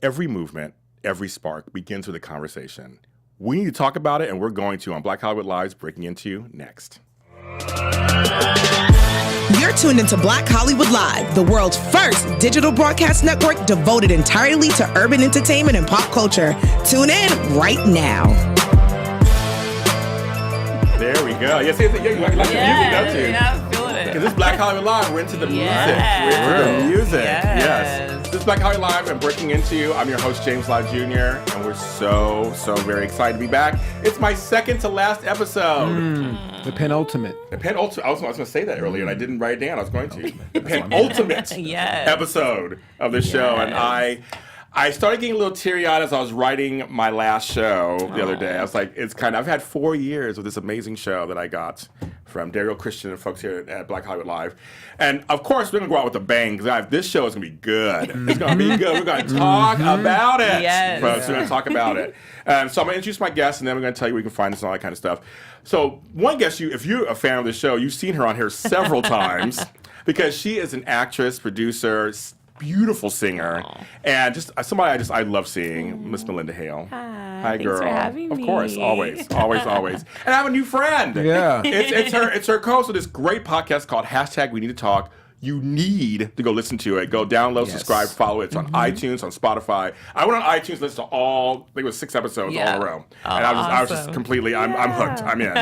every movement, every spark begins with a conversation. We need to talk about it, and we're going to on Black Hollywood Live's Breaking Into next. You're tuned into Black Hollywood Live, the world's first digital broadcast network devoted entirely to urban entertainment and pop culture. Tune in right now. There we go. Yes, you like the music, don't you? Yeah, I'm feeling it. Because this is Black Hollywood Live. We're into the music. We're into the music. Yes. This is Black Hollywood Live and Breaking Into. I'm your host, James Lott Jr., and we're so very excited to be back. It's my second to last episode. The penultimate. I was going to say that earlier, and I didn't write it down. I was going to. The penultimate episode of the show. And I started getting a little teary-eyed as I was writing my last show the other day. I was like, I've had 4 years of this amazing show that I got from Daryl Christian and folks here at Black Hollywood Live. And of course, we're going to go out with a bang because this show is going to be good. It's going to be good. We're going to talk about it. Yes. Folks, we're going to talk about it. So I'm going to introduce my guest, and then we're going to tell you where you can find us and all that kind of stuff. So one guest, if you're a fan of the show, you've seen her on here several times because she is an actress, producer, beautiful singer, and just somebody I love seeing, Miss Malynda Hale. Hi, girl. Thanks for having me. Of course, always. And I have a new friend. Yeah. It's her co-host of this great podcast called #We Need to Talk. You need to go listen to it. Go download, subscribe, follow it. It's on iTunes, on Spotify. I went on iTunes, listened to all, I think it was 6 episodes all in a row. And I was just completely, I'm hooked. I'm in.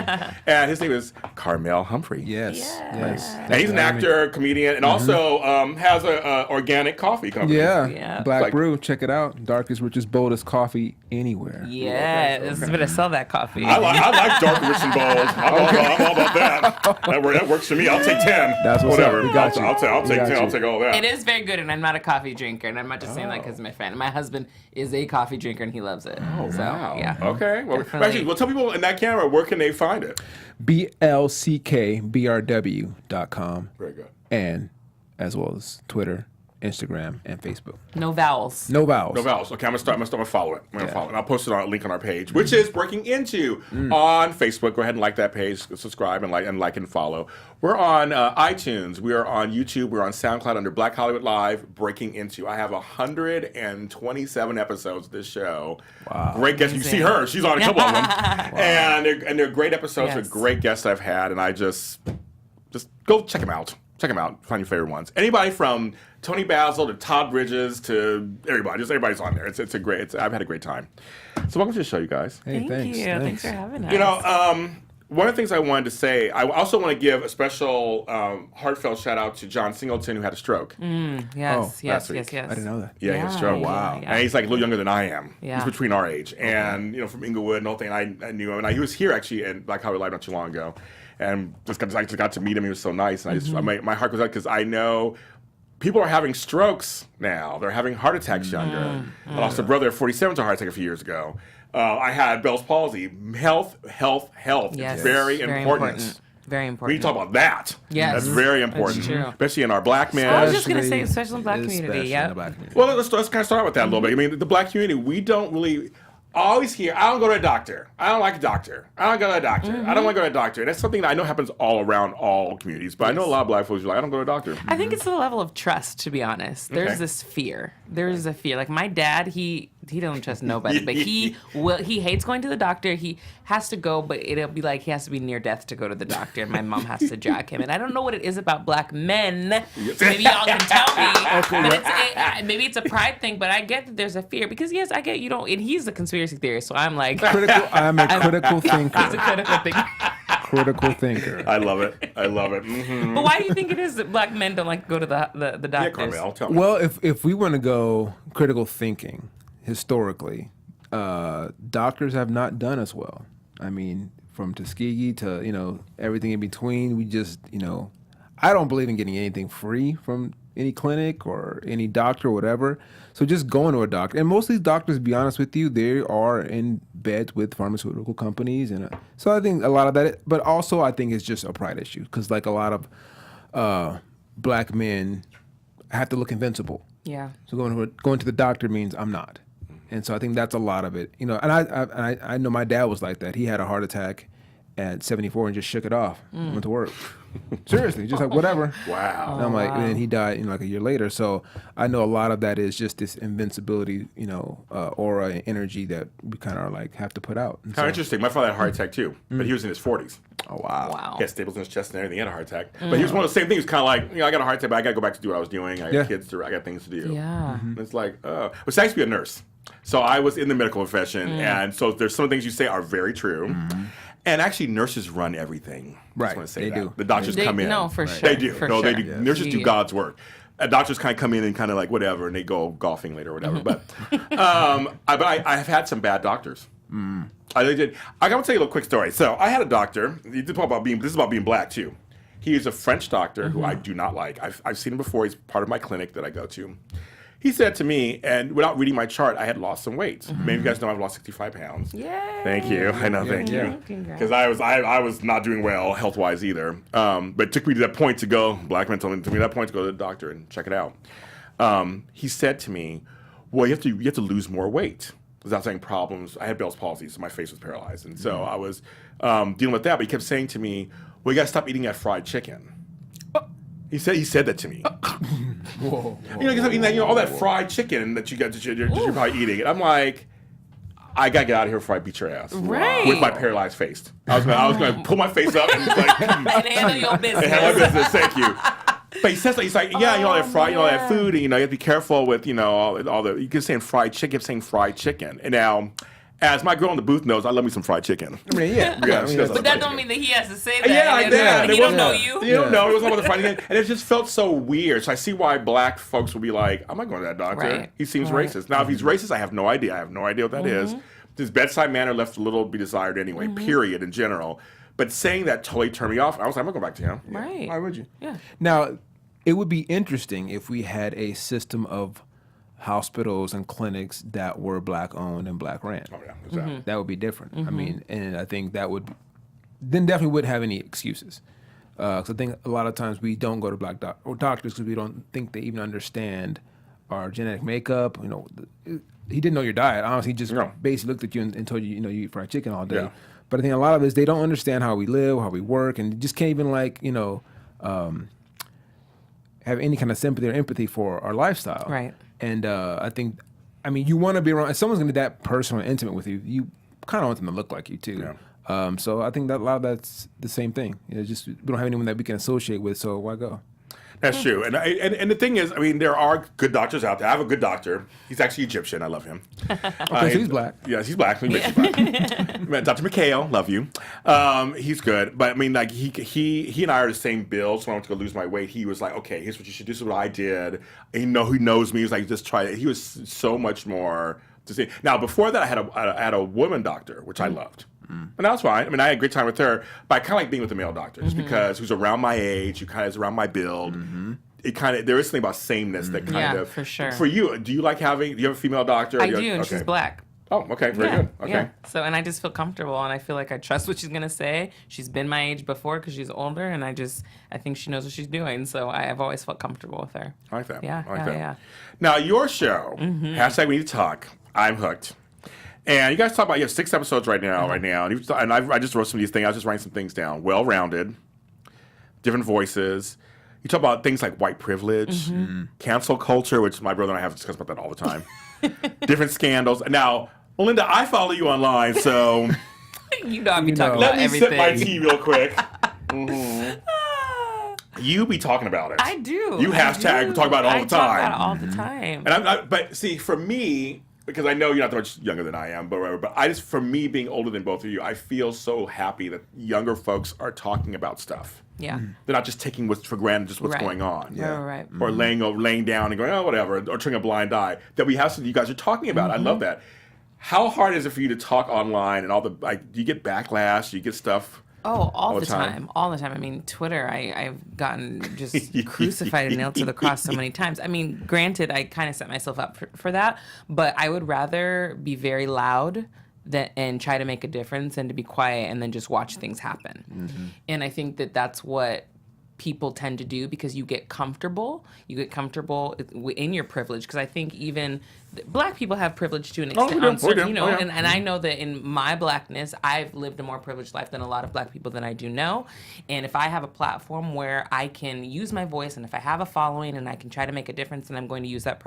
And his name is Karmel Humphrey. Yes. And he's an actor, comedian, and also has an organic coffee company. Yeah. Black Brew. Check it out. Darkest, richest, boldest coffee anywhere. Yes. I'm going to sell that coffee. I like dark, rich, and bold. I'm all about that. That works for me. I'll take 10. That's what's up. We got you. I'll take 10. I'll take all that. It is very good, and I'm not a coffee drinker, and I'm not just saying that because my friend. My husband is a coffee drinker, and he loves it. Oh, so, wow. Yeah. Okay. Well, actually, tell people in that camera, where can they find it? BLCKBRW.com. Very good. And as well as Twitter, Instagram, and Facebook. No vowels. No vowels. Okay, I'm gonna follow it. I'm gonna follow it. And I'll post it on a link on our page, which is Breaking Into on Facebook. Go ahead and like that page, subscribe, and like and follow. We're on iTunes. We are on YouTube. We're on SoundCloud under Black Hollywood Live. Breaking Into. I have 127 episodes of this show. Wow. Great guests. You see her. She's on a couple of them, and they're great episodes with great guests I've had, and I just go check them out. Check them out. Find your favorite ones. Anybody from Tony Basil to Todd Bridges to everybody. Just everybody's on there. I've had a great time. So welcome to the show, you guys. Hey, Thank you. Thanks for having us. You know, one of the things I wanted to say, I also want to give a special heartfelt shout out to John Singleton, who had a stroke. Yes. I didn't know that. Yeah, he had a stroke. Wow. And he's like a little younger than I am. Yeah. He's between our age. And, from Inglewood and all thing, I knew him. And he was here actually in Black Hollywood Live not too long ago. And I just got to meet him. He was so nice. And my heart goes out because I know people are having strokes now. They're having heart attacks younger. I lost a brother at 47 to a heart attack a few years ago. I had Bell's palsy. Health. Yes. It's very important. Very We important. need to talk about that. Yes. That's very important. That's true. Especially in our black men. I was just going to say, especially in the black community. Especially Yeah. in the black community. Well, let's kind of start with that a little bit. I mean, the black community, we don't really always hear, I don't go to a doctor. I don't like a doctor. I don't go to a doctor. I don't want to go to a doctor. And that's something that I know happens all around all communities. But I know a lot of black folks are like, I don't go to a doctor. I think it's the level of trust, to be honest. There's this fear. There's a fear. Like my dad, he don't trust nobody, but he hates going to the doctor. He has to go, but it'll be like he has to be near death to go to the doctor, and my mom has to drag him. And I don't know what it is about black men. Maybe y'all can tell me. But maybe it's a pride thing, but I get that there's a fear because yes, I get you don't. And he's a conspiracy theorist, so I'm like I'm a critical thinker. He's a critical thinker. Critical thinker. I love it. Mm-hmm. But why do you think it is that black men don't like to go to the doctors? Yeah, Karmel, tell me. Well, if we want to go critical thinking historically, doctors have not done as well. I mean, from Tuskegee to everything in between, we just I don't believe in getting anything free from any clinic or any doctor or whatever. So just going to a doctor, and most of these doctors, to be honest with you, they are in beds with pharmaceutical companies, and so I think a lot of that. But also, I think it's just a pride issue because like a lot of black men have to look invincible. Yeah. So going to the doctor means I'm not, and so I think that's a lot of it. And I know my dad was like that. He had a heart attack, at 74 and just shook it off. Went to work. Seriously, just like whatever. Wow. And I'm like, and then he died, like a year later. So I know a lot of that is just this invincibility, aura and energy that we kind of like have to put out. Kind of interesting. My father had a heart attack too, but he was in his 40s. Oh wow. Wow. He had staples in his chest and everything. He had a heart attack, but he was one of the same things. Kind of like, I got a heart attack, but I got to go back to do what I was doing. I got kids to, I got things to do. Yeah. And it's like, it's nice to be a nurse. So I was in the medical profession, and so there's some things you say are very true. And actually, nurses run everything. Right. I just want to say They that. do. The doctors come in. No, for sure. They do. For No, they sure. do. Yes. Nurses do God's work. Doctors kind of come in and kind of like whatever, and they go golfing later or whatever. But I've had some bad doctors. I did. I'm gonna tell you a little quick story. So I had a doctor. You did talk about being. This is about being black too. He is a French doctor who I do not like. I've seen him before. He's part of my clinic that I go to. He said to me, and without reading my chart, I had lost some weight. Many of you guys know I've lost 65 pounds. Yay. Thank you. I know, thank you. Congrats. Because I was not doing well health-wise either. But it took me to that point to go, black men told me, that point to go to the doctor and check it out. He said to me, well, you have to lose more weight. Because I was having problems. I had Bell's palsy, so my face was paralyzed. And so I was dealing with that. But he kept saying to me, well, you got to stop eating that fried chicken. He said that to me. Whoa. You stop eating that, all that fried chicken that you're probably eating. And I'm like, I gotta get out of here before I beat your ass. Right. With my paralyzed face. I was gonna pull my face up and like And handle your business. and handle my business. Thank you. But he says that he's like, yeah, all that fried, all that food, and you have to be careful with, all the. You keep saying fried chicken, keep saying fried chicken, and now. As my girl in the booth knows, I love me some fried chicken. I mean, yeah. Yeah, she does But love that fried don't chicken. mean that he has to say that. Yeah, like that. He It don't wasn't- know you. You don't know. It was all about the fried chicken. And it just felt so weird. So I see why black folks will be like, I'm not going to that doctor. Right. He seems Right. racist. Now, if he's racist, I have no idea. I have no idea what that is. His bedside manner left a little to be desired anyway, period, in general. But saying that totally turned me off. I was like, I'm not going back to him. Right. Why would you? Yeah. Now, it would be interesting if we had a system of hospitals and clinics that were black owned and black ran. Oh, yeah. Exactly. That would be different. I mean, and I think that would then definitely wouldn't have any excuses. Because I think a lot of times we don't go to black doctors because we don't think they even understand our genetic makeup. He didn't know your diet. Honestly, he just basically looked at you and told you, you eat fried chicken all day. Yeah. But I think a lot of it is they don't understand how we live, how we work, and just can't even have any kind of sympathy or empathy for our lifestyle. Right. And you want to be around. If someone's going to be that personal and intimate with you, you kind of want them to look like you too. Yeah. So I think that a lot of that's the same thing. Just we don't have anyone that we can associate with, so why go? That's true. And the thing is, there are good doctors out there. I have a good doctor. He's actually Egyptian. I love him. Okay, so he's black. Yes, he's black. He's black. Dr. McHale, love you. He's good. But he and I are the same build. So when I went to go lose my weight, he was like, okay, here's what you should do. This is what I did. And he knows me. He was like, just try it. He was so much more to see. Now, before that, I had a woman doctor, which I loved. And that was fine. I had a great time with her, but I kind of like being with a male doctor just because who's around my age, who kind of is around my build. It there is something about sameness that kind of. for sure. For you, do you have a female doctor? I do, and she's black. Oh, okay, very good. Okay. Yeah. So, and I just feel comfortable, and I feel like I trust what she's gonna say. She's been my age before because she's older, and I think she knows what she's doing. So I've always felt comfortable with her. I like that. Yeah, I like that. yeah. Now, your show, hashtag We Need to Talk, I'm hooked. And you guys talk about, you have 6 episodes right now. And I just wrote some of these things. I was just writing some things down. Well-rounded, different voices. You talk about things like white privilege, cancel culture, which my brother and I have discussed about that all the time. Different scandals. Now, Malynda, I follow you online, so You know I be talking let about me everything. sip my tea real quick. You be talking about it. I do. You hashtag talk about it all the time. I talk about it all the time. And but see, for me, because I know you're not that much younger than I am, but whatever. But for me, being older than both of you, I feel so happy that younger folks are talking about stuff. Yeah. They're not just taking what's for granted, just what's Right. going on. Right. Or laying down and going, oh, whatever, or turning a blind eye. That we have something you guys are talking about. I love that. How hard is it for you to talk online and all the, do you get backlash? Do you get stuff? Oh, all the time. All the time. Twitter, I've gotten just crucified and nailed to the cross so many times. Granted, I kind of set myself up for that, but I would rather be very loud and try to make a difference than to be quiet and then just watch things happen. And I think that that's what people tend to do because you get comfortable in your privilege. Because I think even Black people have privilege to an Oh, extent, we do. on certain, We you do. know, Oh, yeah. and I know that in my Blackness, I've lived a more privileged life than a lot of Black people that I do know. And if I have a platform where I can use my voice, and if I have a following, and I can try to make a difference, then I'm going to use that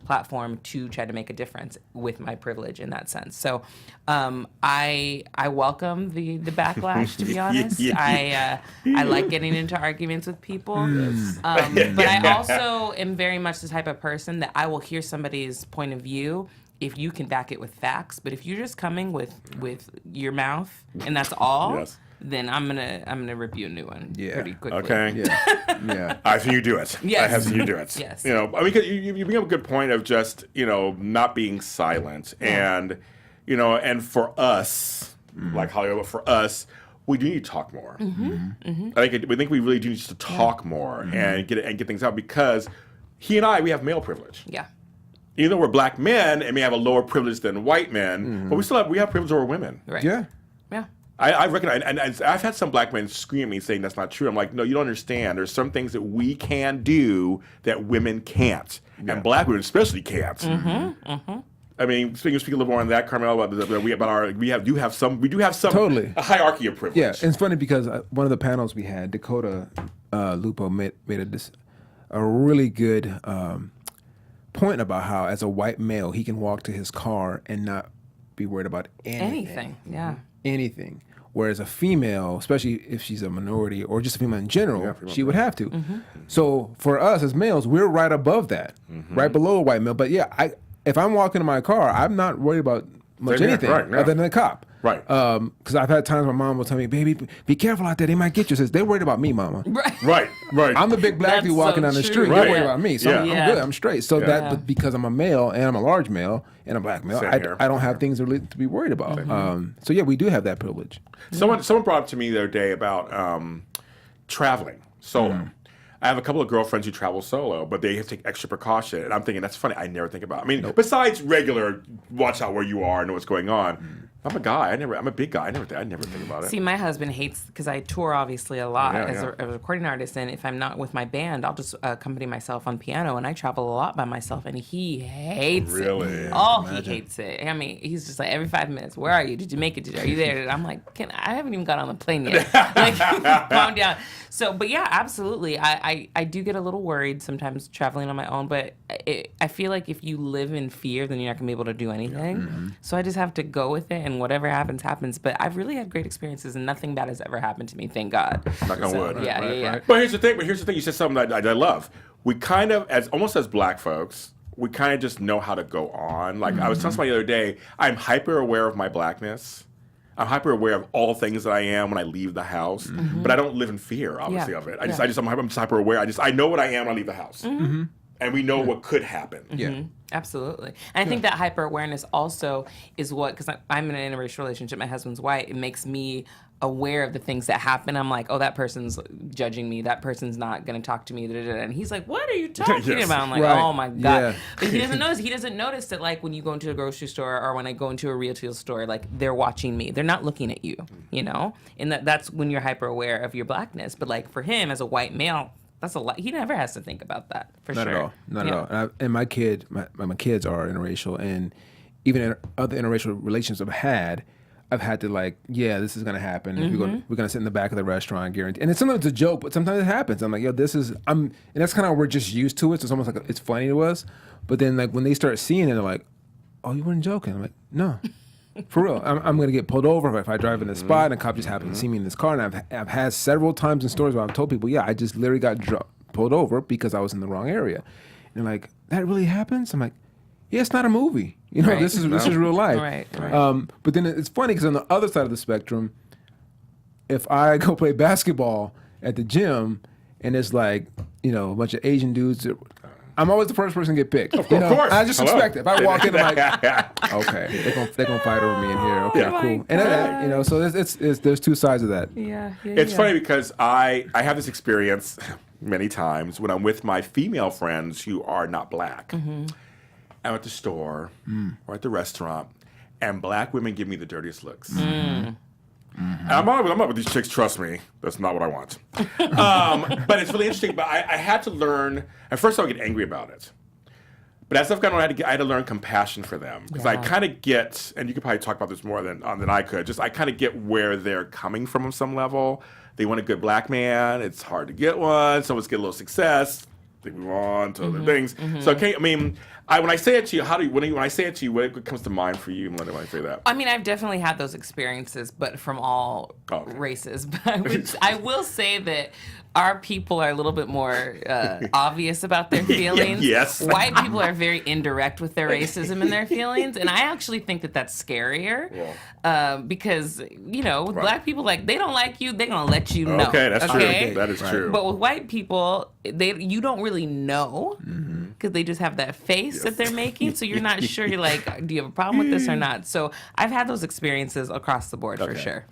platform to try to make a difference with my privilege in that sense. So, I welcome the backlash. To be honest, I like getting into arguments with people, but I also am very much the type of person that I will hear somebody's point of view if you can back it with facts. But if you're just coming with your mouth and that's all, Yes. then I'm gonna rip you a new one pretty quickly. Okay. Yeah. I've seen you do it. Yes. I have seen you do it. Yes. You know, I mean, 'cause you bring up a good point of just, you know, not being silent. And, you know, and for us, like Hollywood, for us, we do need to talk more. I think we really do need to talk more and get things out, because he and I, we have male privilege. Yeah. Even though we're Black men and may have a lower privilege than white men, but we have privilege over women. Right. Yeah. Yeah. I recognize, and I've had some Black men scream at me saying that's not true. I'm like, no, you don't understand. There's some things that we can do that women can't, and Black women especially can't. I mean, speak a little more on that, Karmel. We do have some Totally. a hierarchy of privilege. Yeah, and it's funny because one of the panels we had, Dakota Lupo made a really good point about how, as a white male, he can walk to his car and not be worried about anything. Yeah. Anything. Whereas a female, especially if she's a minority or just a female in general, she would have to. So for us as males, we're right above that, right below a white male. But yeah, if I'm walking in my car, I'm not worried about much Same here. anything Right, yeah. other than a cop. Right. Because I've had times my mom will tell me, baby, be careful out there. They might get you. Says, they're worried about me, mama. Right. I'm the big black That's dude walking so down the true. street. Right. They're worried about me. So I'm Yeah. good. I'm straight. So but because I'm a male and I'm a large male and a Black male, Same here. I don't have things to be worried about. So yeah, we do have that privilege. Someone brought up to me the other day about traveling solo. I have a couple of girlfriends who travel solo, but they have to take extra precaution. And I'm thinking, that's funny. I never think about it. I mean, besides regular, watch out where you are and know what's going on. I'm a guy. I'm a big guy. I never think about it. See, my husband hates, because I tour obviously a lot Yeah, as a recording artist, and if I'm not with my band, I'll just accompany myself on piano, and I travel a lot by myself, and he hates Really? it. Oh, he hates it. I mean, he's just like, every 5 minutes, where are you? Did you make it? Are you there? And I'm like, I haven't even got on the plane yet. Like, calm down. So, but yeah, absolutely. I do get a little worried sometimes traveling on my own, but I feel like if you live in fear, then you're not going to be able to do anything. So I just have to go with it, and whatever happens, happens. But I've really had great experiences, and nothing bad has ever happened to me, thank God. Knock on wood. Yeah. But here's the thing. You said something that I love. We kind of, almost as Black folks, we kind of just know how to go on. Like I was telling somebody the other day, I'm hyper aware of my Blackness. I'm hyper aware of all things that I am when I leave the house, but I don't live in fear, obviously, of it. I'm just hyper aware. I know what I am when I leave the house, and we know what could happen. Yeah. Absolutely. And I think that hyper awareness also is what, because I'm in an interracial relationship, my husband's white, it makes me aware of the things that happen. I'm like, oh, that person's judging me. That person's not going to talk to me. And he's like, what are you talking about? I'm like, oh my God. Yeah. But he doesn't notice that, like, when you go into a grocery store or when I go into a retail store, like, they're watching me. They're not looking at you, you know? And that's when you're hyper aware of your Blackness. But like for him as a white male, that's a lot. He never has to think about that, for Not sure. at all. Not at all. And my kids are interracial, and even in other interracial relationships I've had to, like, yeah, this is gonna happen. We're gonna sit in the back of the restaurant, guarantee. And it's sometimes it's a joke, but sometimes it happens. I'm like, yo, and that's kind of we're just used to it. So it's almost like it's funny to us. But then, like, when they start seeing it, they're like, oh, you weren't joking. I'm like, no. For real, I'm gonna get pulled over if I drive in a spot and a cop just happened to see me in this car. And I've had several times in stories where I've told people, yeah, I just literally got pulled over because I was in the wrong area. And they're like, that really happens? I'm like, yeah, it's not a movie. You know, Right. this is real life. Right. But then it's funny because on the other side of the spectrum, if I go play basketball at the gym and it's like, you know, a bunch of Asian dudes. I'm always the first person to get picked. Of course. I just Hello. expect it. If I walk in, I'm like, okay, they're gonna fight over me in here. Okay, cool. And you know, so there's two sides of that. It's funny because I have this experience many times when I'm with my female friends who are not Black. I'm at the store or at the restaurant, and Black women give me the dirtiest looks. And I'm not with these chicks, trust me. That's not what I want. But it's really interesting. But I had to learn, at first I would get angry about it. But as I've gotten older, I had to learn compassion for them because I kind of get, and you could probably talk about this more than I could. Just I kind of get where they're coming from on some level. They want a good black man. It's hard to get one. Someone's get a little success. They move on to other things. So when I say it to you, when I say it to you, what comes to mind for you when I say that? I mean, I've definitely had those experiences, but from all races. But I will say that our people are a little bit more obvious about their feelings. Yes. White people are very indirect with their racism and their feelings, and I actually think that that's scarier because, with black people, like, they don't like you, they're going to let you know. Okay, that's true. That is true. But with white people, you don't really know because they just have that face that they're making, so you're not sure. You're like, do you have a problem with this or not? So I've had those experiences across the board for sure.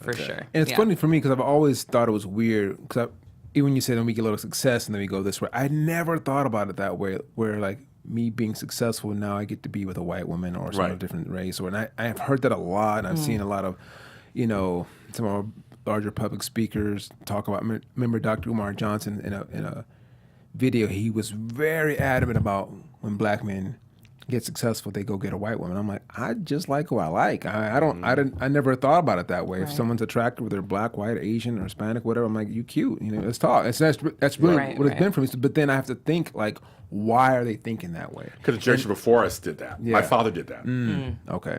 And it's funny for me because I've always thought it was weird because even when you say then we get a little success and then we go this way, I never thought about it that way. Where like me being successful now, I get to be with a white woman or some different race. And I have heard that a lot. And I've seen a lot of, some of our larger public speakers talk about. Remember Dr. Umar Johnson in a video? He was very adamant about when black men get successful, they go get a white woman. I'm like, I just like who I like. I never thought about it that way. If someone's attractive, whether they're black, white, Asian, or Hispanic, whatever, I'm like, you cute. Let's talk. That's really what it's been for me. But then I have to think like, why are they thinking that way? Because the generation before us did that. My father did that. Okay.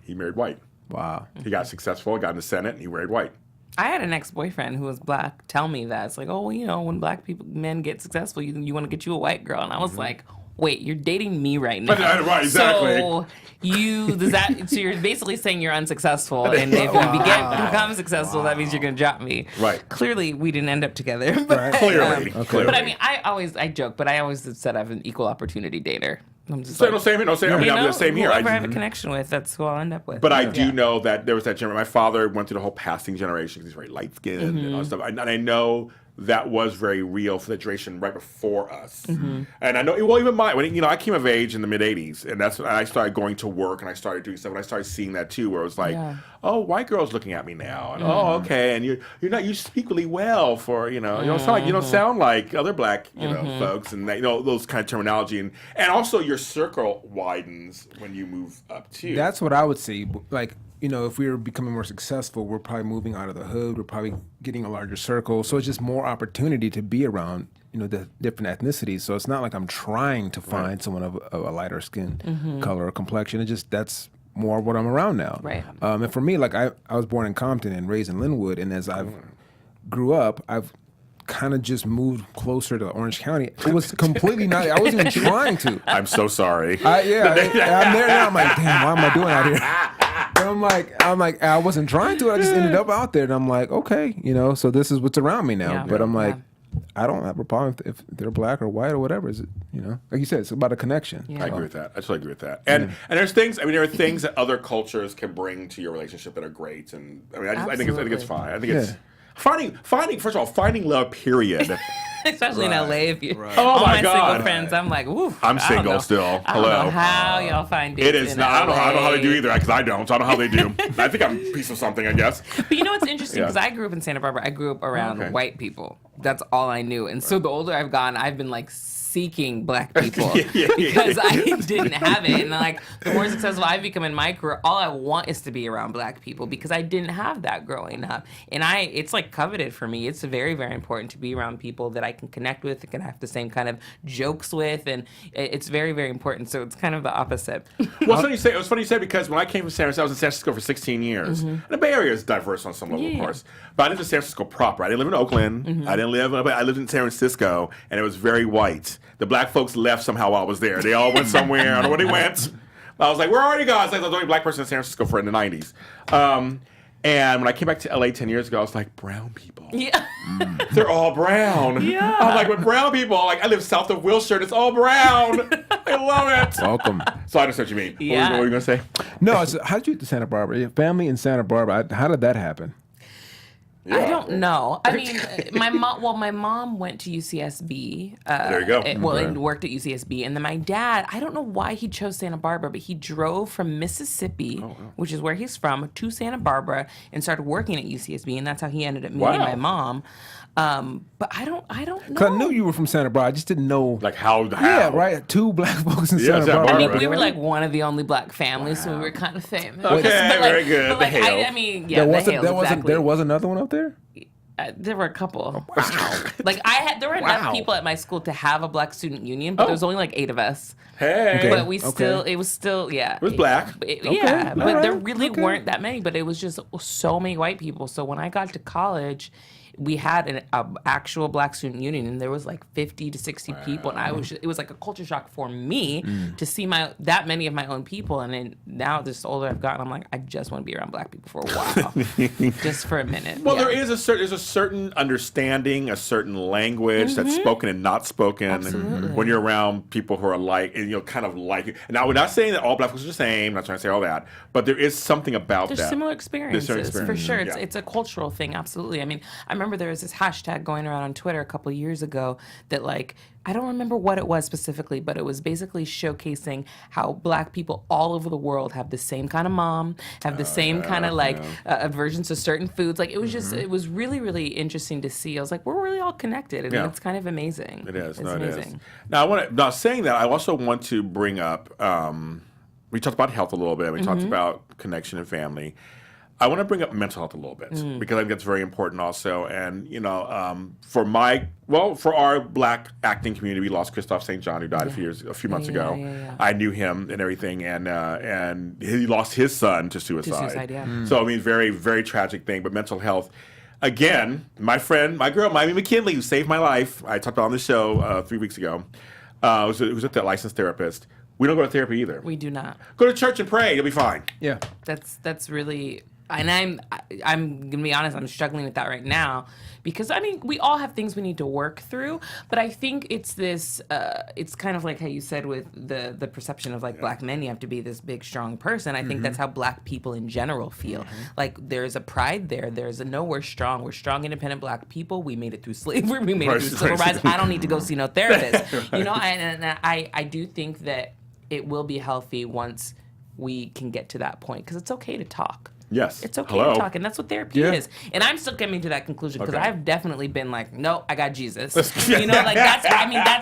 He married white. Wow. He got successful, got in the Senate, and he married white. I had an ex-boyfriend who was black tell me that. It's like, when black men get successful, you want to get you a white girl. And I was like, wait, you're dating me right now. Right, exactly. So you're basically saying you're unsuccessful, and if you become successful, that means you're going to drop me. Right. Clearly, we didn't end up together. But, Clearly. But I mean, I joke, but I always said I'm an equal opportunity dater. I'm just same here. I'm the same here. Whoever I have a connection with, that's who I'll end up with. But I do know that there was that generation. My father went through the whole passing generation because he's very light-skinned and all that stuff. And I know that was very real for the generation right before us. And I know, even when I came of age in the mid-'80s, and that's when I started going to work and I started doing stuff, and I started seeing that too, where it was like, oh, white girl's looking at me now, and oh, okay, and you speak really well for, you don't sound like other black, folks, and those kind of terminology, and also your circle widens when you move up too. That's what I would say, like, if we were becoming more successful, we're probably moving out of the hood. We're probably getting a larger circle. So it's just more opportunity to be around, the different ethnicities. So it's not like I'm trying to find someone of a lighter skin color or complexion. It's just that's more what I'm around now. Right. And for me, like I was born in Compton and raised in Linwood. And as I've grew up, I've kind of just moved closer to Orange County. It was completely not. I wasn't even trying to. I'm so sorry. I'm there now. I'm like, damn, why am I doing out here? But I'm like, I wasn't trying to. I just ended up out there, and I'm like, okay, so this is what's around me now. But I'm like, I don't have a problem if they're black or white or whatever. Is it, like you said, it's about a connection. I agree with that. I totally agree with that. And there's things. I mean, there are things that other cultures can bring to your relationship that are great. And I mean, I think it's fine. I think it's. Finding first of all, finding love, period. Especially in LA, if you all my God. single friends, I'm like, oof. I'm single still. I don't know how y'all find dates. It is not. I don't know how they do either because I don't. So I don't know how they do. I think I'm a piece of something, I guess. But what's interesting because I grew up in Santa Barbara. I grew up around white people. That's all I knew. And so the older I've gone, I've been like seeking black people because I didn't have it. And like the more successful I've become in my career, all I want is to be around black people because I didn't have that growing up. And it's like coveted for me. It's very, very important to be around people that I can connect with, and can have the same kind of jokes with, and it's very, very important. So it's kind of the opposite. Well, it was funny you say because when I came from San Francisco, I was in San Francisco for 16 years. And the Bay Area is diverse on some level, of course. But I lived in San Francisco proper. I didn't live in Oakland. I lived in San Francisco, and it was very white. The black folks left somehow while I was there. They all went somewhere. I don't know where they went. I was like, where are you guys? Like, I was the only black person in San Francisco for in the 90s. And when I came back to LA 10 years ago, I was like, brown people. Yeah. They're all brown. Yeah. I'm like, with brown people, like I live south of Wilshire, and it's all brown. I love it. Welcome. So I understand what you mean. Yeah. What were you going to say? No, how did you get to Santa Barbara? Your family in Santa Barbara, how did that happen? I don't know. I mean, my mom went to UCSB. There you go. And worked at UCSB. And then my dad, I don't know why he chose Santa Barbara, but he drove from Mississippi, which is where he's from, to Santa Barbara and started working at UCSB. And that's how he ended up meeting my mom. But I don't know. Because I knew you were from Santa Barbara. I just didn't know. Like how? Yeah, right. 2 black folks in Santa Barbara. I mean, we were like one of the only black families, so we were kind of famous. Okay, very good. But The Hale. I mean, yeah, the Hale, exactly. There was another one up there? There were a couple. Wow. Like there were enough people at my school to have a black student union, but there was only like 8 of us. Hey. Okay. But it was still. It was black. Yeah, but there really weren't that many, but it was just so many white people. So when I got to college, we had an actual black student union, and there was like 50 to 60 people, and it was like a culture shock for me to see that many of my own people. And then now, the older I've gotten, I'm like, I just want to be around black people for a while, just for a minute. Well, there's a certain understanding, a certain language that's spoken and not spoken. Absolutely. When you're around people who are alike, and kind of like. And now, we're not saying that all black folks are the same. I'm not trying to say all that, but there is something about There's that. similar experiences, for sure. Yeah. It's a cultural thing, absolutely. I mean, I remember there was this hashtag going around on Twitter a couple years ago that, like, I don't remember what it was specifically, but it was basically showcasing how black people all over the world have the same kind of mom, have the same kind of aversions to certain foods. Like, it was just, it was really, really interesting to see. I was like, we're really all connected, and it's kind of amazing. It is. It's amazing. It is. Now, saying that, I also want to bring up, we talked about health a little bit. We talked about connection and family. I want to bring up mental health a little bit because I think that's very important also. And, for our black acting community, we lost Christophe St. John, who died a few months ago. Yeah. I knew him and everything, and he lost his son to suicide. So, I mean, very, very tragic thing. But mental health, again, my girl, Miami McKinley, who saved my life, I talked about on the show 3 weeks ago, was with that licensed therapist. We don't go to therapy either. We do not. Go to church and pray. You'll be fine. Yeah. That's really... And I'm gonna be honest, I'm struggling with that right now because I mean we all have things we need to work through, but I think it's this it's kind of like how you said with the perception of like black men, you have to be this big strong person. I think that's how black people in general feel. Like there's a pride there's a we're strong independent black people. We made it through slavery, we made it through civil rights. I don't need to go see no therapist. And I do think that it will be healthy once we can get to that point because it's okay to talk. Yes. It's okay to talk, and that's what therapy is. And I'm still coming to that conclusion because I've definitely been like, no, I got Jesus. That's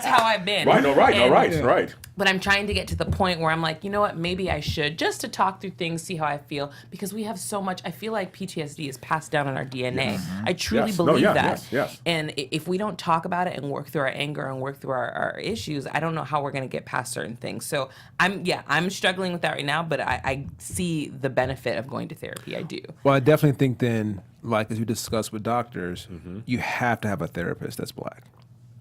how I've been. Right. But I'm trying to get to the point where I'm like, you know what, maybe I should, just to talk through things, see how I feel, because we have so much, I feel like PTSD is passed down in our DNA. Yes. I truly believe that. Yes. And if we don't talk about it and work through our anger and work through our issues, I don't know how we're going to get past certain things. So I'm struggling with that right now, but I see the benefit of going to therapy. I do. Well, I definitely think then, like as we discussed with doctors, you have to have a therapist that's black.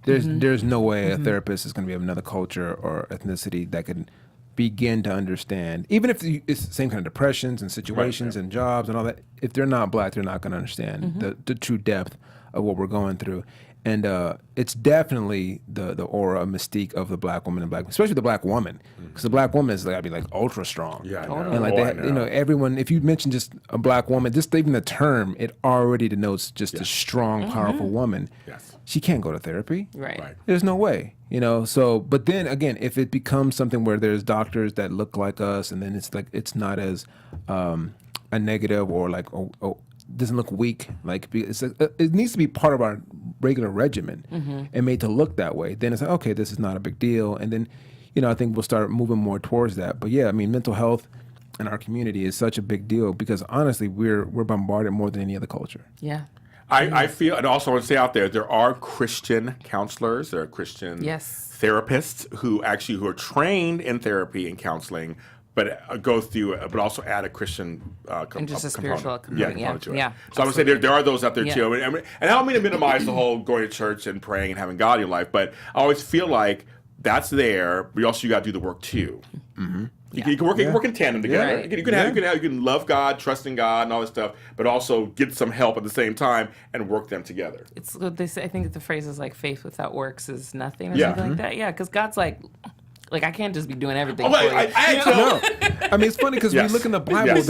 There's no way a therapist is going to be of another culture or ethnicity that can begin to understand, even if it's the same kind of depressions and situations and jobs and all that. If they're not black, they're not going to understand the true depth of what we're going through. And it's definitely the aura, mystique of the black woman and especially the black woman, because the black woman is got to be like ultra strong. Yeah, I know. And like everyone, if you mention just a black woman, just even the term, it already denotes just a strong, powerful woman. Yes, she can't go to therapy. Right. There's no way, So, but then again, if it becomes something where there's doctors that look like us, and then it's like it's not as a negative or like doesn't look weak. Like it needs to be part of our regular regimen and made to look that way. Then it's like, okay, this is not a big deal. And then, I think we'll start moving more towards that. But yeah, I mean, mental health in our community is such a big deal because honestly, we're bombarded more than any other culture. Yeah. I feel, and also I want to say out there are Christian counselors, there are Christian therapists who are trained in therapy and counseling, but go through, but also add a Christian and just a spiritual component to it. Yeah, so I would say there are those out there too. And I don't mean to minimize the whole going to church and praying and having God in your life, but I always feel like that's there, but you got to do the work too. Mm-hmm. You can work in tandem together. Right. You can love God, trust in God, and all this stuff, but also get some help at the same time and work them together. It's they say, I think the phrase is like faith without works is nothing or something like that. Yeah, because God's like I can't just be doing everything. No. I mean, it's funny because we look in the Bible.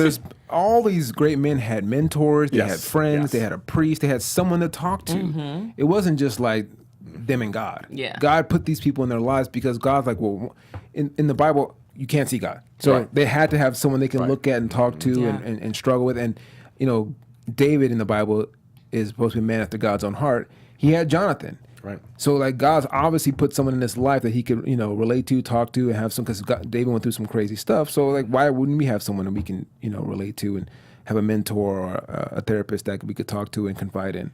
all these great men had mentors, they had friends, yes. they had a priest, they had someone to talk to. It wasn't just like them and God. Yeah. God put these people in their lives because God's like, well, in the Bible, you can't see God. So they had to have someone they can look at and talk to and struggle with. And, you know, David in the Bible is supposed to be a man after God's own heart. He had Jonathan. Right. So like God's obviously put someone in his life that he could, you know, relate to, talk to, and have some, because David went through some crazy stuff. So like, why wouldn't we have someone that we can, you know, relate to and have a mentor or a therapist that we could talk to and confide in?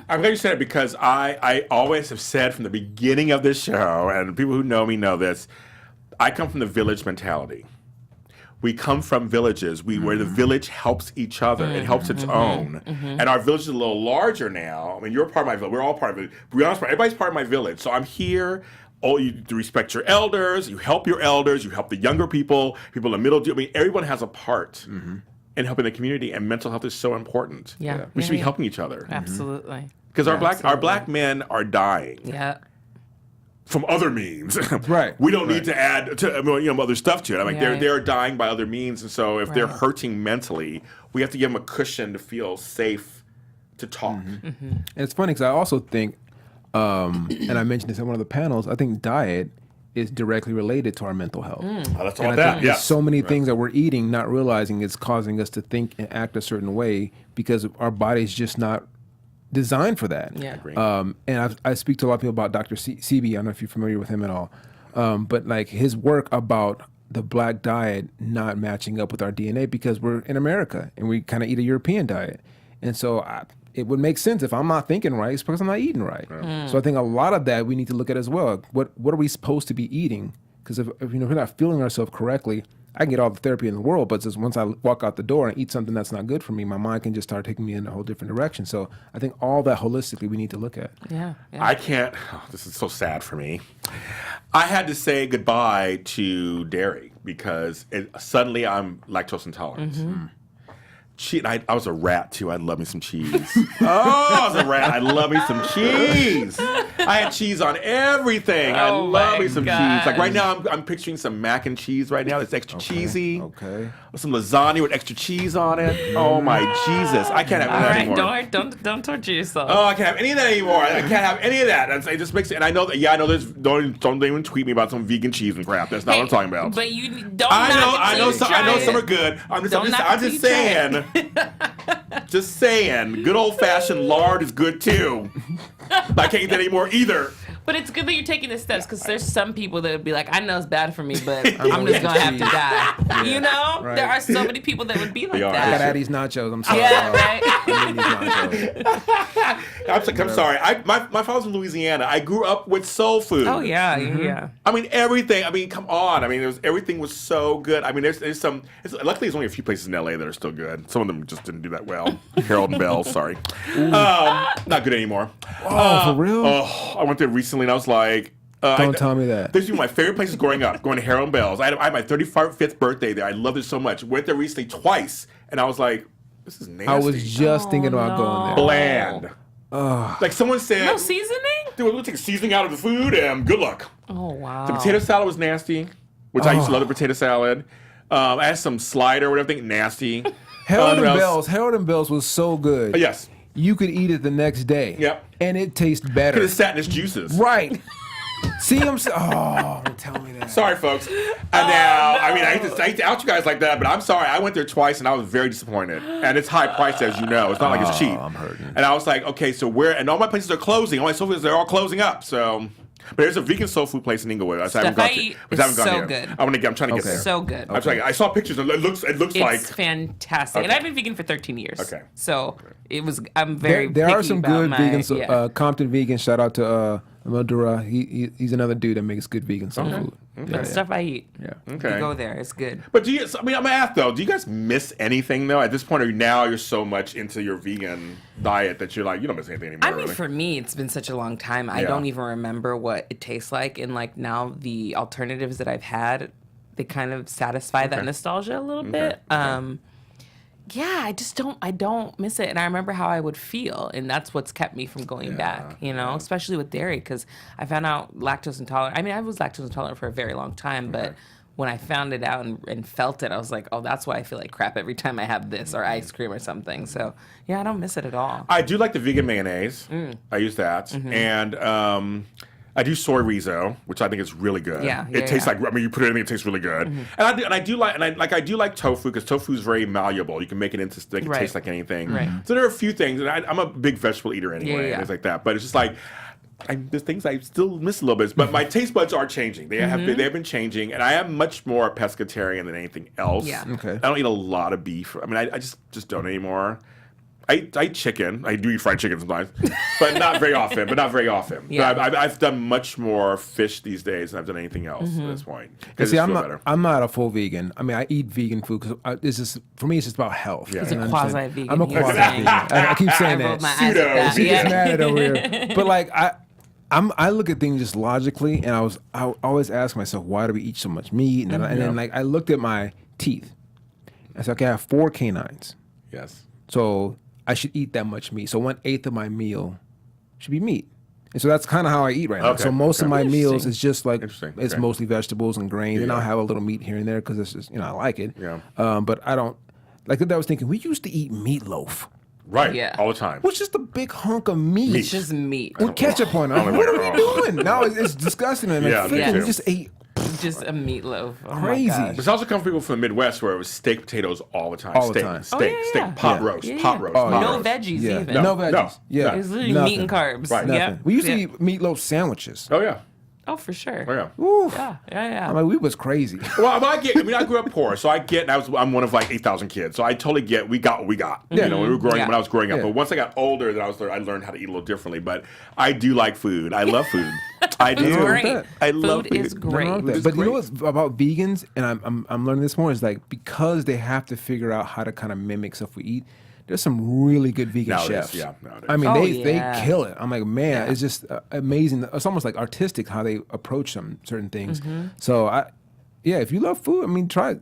I'm glad you said it because I always have said from the beginning of this show, and people who know me know this, I come from the village mentality. We come from villages where the village helps each other. It helps its own. And our village is a little larger now. I mean, you're part of my village. We're all part of it. To be honest, everybody's part of my village. So I'm here. You respect your elders. You help your elders. You help the younger people, people in the middle. I mean, everyone has a part in helping the community. And mental health is so important. Yeah. We should be helping each other. Absolutely. Because our black men are dying. Yeah. From other means, Right. We don't need to add other stuff to it. I mean, Yeah. they're dying by other means, and so if they're hurting mentally, we have to give them a cushion to feel safe to talk. And it's funny because I also think, and I mentioned this in one of the panels, I think diet is directly related to our mental health. Oh, that's all And I that. think Yeah. there's so many things that we're eating, not realizing it's causing us to think and act a certain way because our body's just not designed for that. Yeah. Agree. And I speak to a lot of people about Dr. Sebi. I don't know if you're familiar with him at all. But like his work about the black diet not matching up with our DNA because we're in America and we kind of eat a European diet. And so it would make sense if I'm not thinking right, it's because I'm not eating right. So I think a lot of that we need to look at as well. What are we supposed to be eating? Because if we're not feeling ourselves correctly, I can get all the therapy in the world, but just once I walk out the door and eat something that's not good for me, my mind can just start taking me in a whole different direction. So I think all that holistically we need to look at. Yeah. I can't. This is so sad for me. I had to say goodbye to dairy because suddenly I'm lactose intolerant. I was a rat too. I love me some cheese. I was a rat. I love me some cheese. I had cheese on everything. I love me some cheese. Like right now, I'm picturing some mac and cheese right now. That's extra cheesy. Okay. Some lasagna with extra cheese on it. Oh my Jesus! I can't have any of that anymore. Don't torture yourself. Oh, I can't have any of that anymore. I can't have any of that. It just makes it. And I know that. Yeah, I know. Don't even tweet me about some vegan cheese and crap. That's not what I'm talking about. But you don't. I know some are good. I'm just saying. Just saying. Good old fashioned lard is good too. I can't eat that anymore either. But it's good that you're taking the steps because there's some people that would be like, I know it's bad for me, but I'm just gonna have to die. You know, Right. there are so many people that would be like are. I gotta that. add these nachos. I'm sorry. Yeah, right. I need these nachos. I'm sorry. My father's from Louisiana. I grew up with soul food. Oh yeah, yeah. I mean everything. I mean, come on. I mean, everything was so good. I mean, there's some. Luckily, there's only a few places in LA that are still good. Some of them just didn't do that well. Harold and Bell, sorry, not good anymore. Oh, for real? Oh, I went there recently and I was like. Don't tell me that. These are my favorite places growing up, going to Hale and Bell's. I had my 35th birthday there. I loved it so much. Went there recently twice, and I was like, this is nasty. I was just thinking about going there. bland. Like someone said, No seasoning? dude, we'll take seasoning out of the food, and good luck. Oh wow. The potato salad was nasty, which I used to love the potato salad. I had some slider, whatever, thing, nasty. Harold what and else? Bell's. Harold and Bell's was so good. Yes. You could eat it the next day. Yep. And it tastes better. Could have sat in its juices. Right. See, tell me that. Sorry, folks. And now, I mean, I hate to out you guys like that, but I'm sorry. I went there twice, and I was very disappointed. And it's high priced, as you know. It's not like it's cheap. I'm hurting. And I was like, okay, so where? And all my places are closing. All my soul foods, they're all closing up. So, but there's a vegan soul food place in Inglewood. I haven't gone to. It's so good. I'm trying to get there. So good. I'm trying. I saw pictures. And it looks like. It's fantastic. And I've been vegan for 13 years. Okay. So I'm very There are picky some about good my, vegans. yeah. Compton Vegan. Shout out to Madura. He's another dude that makes good vegan soul food. But stuff I eat. Yeah. Okay. You go there. It's good. But I'm gonna ask though. Do you guys miss anything though? At this point, you're so much into your vegan diet that you're like, you don't miss anything anymore. I mean, really. for me, it's been such a long time. I Yeah. don't even remember what it tastes like. And like now, the alternatives that I've had, they kind of satisfy that nostalgia a little bit. Yeah, I don't miss it. And I remember how I would feel. And that's what's kept me from going back, especially with dairy. Because I found out lactose intolerant. I mean, I was lactose intolerant for a very long time. But when I found it out and felt it, I was like, oh, that's why I feel like crap every time I have this or ice cream or something. So, yeah, I don't miss it at all. I do like the vegan mayonnaise. I use that. And I do soy riso, which I think is really good. It tastes like, I mean, you put it in, it tastes really good. And I do like tofu, because tofu is very malleable. You can make it into taste like anything. So there are a few things, and I'm a big vegetable eater anyway, and things like that. But it's just like, there's things I still miss a little bit, but my taste buds are changing. They have been changing, and I am much more pescatarian than anything else. Okay. I don't eat a lot of beef. I mean, I just don't anymore. I eat chicken. I do eat fried chicken sometimes, but not very often. But I've done much more fish these days than I've done anything else at this point. See, I'm not a full vegan. I mean, I eat vegan food because for me, it's just about health. He's a quasi-vegan. I'm a quasi-vegan. I keep saying that. Pseudo. She gets mad over here. But like I look at things just logically, and I always ask myself, why do we eat so much meat? And then like I looked at my teeth. I said, okay, I have 4 canines. Yes. So I should eat that much meat. So 1/8 of my meal should be meat. And so that's kind of how I eat right now. Okay. So most of my meals is just like, it's Okay. mostly vegetables and grains. And I'll have a little meat here and there because it's just, I like it. Yeah. But I don't, like I was thinking, we used to eat meatloaf, Right. Yeah. All the time. which is just a big hunk of meat. It's just meat. With ketchup on it. I don't What like are it. we doing? Now it's disgusting. And Yeah, like, me freaking, too. we just ate Just a meatloaf. Oh my Crazy. gosh. It's also come from people from the Midwest where it was steak potatoes all the time. All the steak, time. steak, Oh, yeah, steak, yeah. pot Yeah. roast, Yeah, pot yeah. roast. Oh, pot No roast. veggies yeah. even. No veggies. No. Yeah. It's literally Nothing. meat and carbs. Right. Nothing. Yep. We used to Yep. eat meatloaf sandwiches. Oh yeah. Oh, for sure. Oh yeah. Oof. Yeah. I'm like, we was crazy. Well, I grew up poor, so I'm one of like 8,000 kids, so I totally get we got what we got. Yeah. You know, when Yeah. I was growing up. Yeah. But once I got older, then I learned how to eat a little differently. But I do like food. I love food. I do. It's great. that. I love Food is food. great. Nothing wrong with that. It's But you know great. what's about vegans, and I'm learning this more, is like because they have to figure out how to kind of mimic stuff we eat. There's some really good vegan Nowadays, chefs. yeah, nowadays. I mean, Oh, they yeah. kill it. I'm like, man, Yeah. it's just amazing. It's almost like artistic how they approach certain things. Mm-hmm. So if you love food, I mean, try it.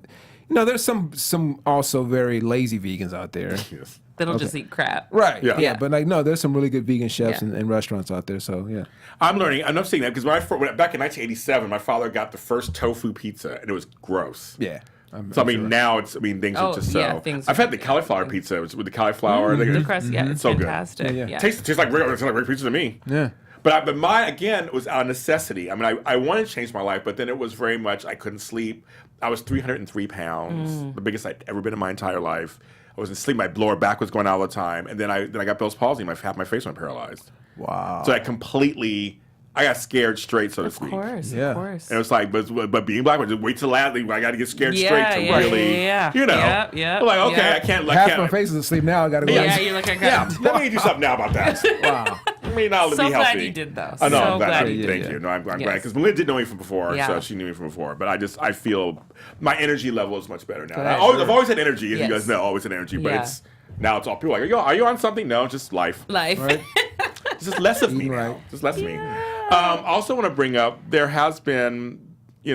There's some also very lazy vegans out there. Yes. That'll just eat crap. Right. Yeah. Yeah. But like, no, there's some really good vegan chefs Yeah. and restaurants out there. So yeah. I'm seeing that because back in 1987, my father got the first tofu pizza, and it was gross. Yeah. So I mean, now things are just so. yeah, things I've are had the cauliflower pizza with the cauliflower. The crust, yeah, it's So good. fantastic. Yeah. Yeah. Tastes like regular pizza to me. Yeah. But mine again was out of necessity. I mean, I wanted to change my life, but then it was very much I couldn't sleep. I was 303 pounds, the biggest I'd ever been in my entire life. I wasn't sleep. My lower back was going out all the time, and then I got Bell's palsy. Half my face went paralyzed. Wow. So I got scared straight, so to speak. Of course, Yeah. of course. And it was like, but being black, just wait till last. I got to get scared Yeah, straight to yeah, really, yeah. you know. Yeah, I'm like, okay, yeah. I can't. Half my face is asleep now. I gotta go. Yeah, you're like, I Yeah, got let me do something now about that. Wow. I mean, I'll So be healthy. glad you did, though. I know. So I'm glad. glad Thank you you. did. No, I'm glad Yes. because Malynda didn't know me from before, Yeah. so she knew me from before. But I feel my energy level is much better now. Good. I've always had energy, as you Yes. guys know, always had energy. But Yeah. now it's all people are like, are you on something? No, just life. life. Right. It's just less of me Eating now. right. Just less of me. Also want to bring up, there has been, we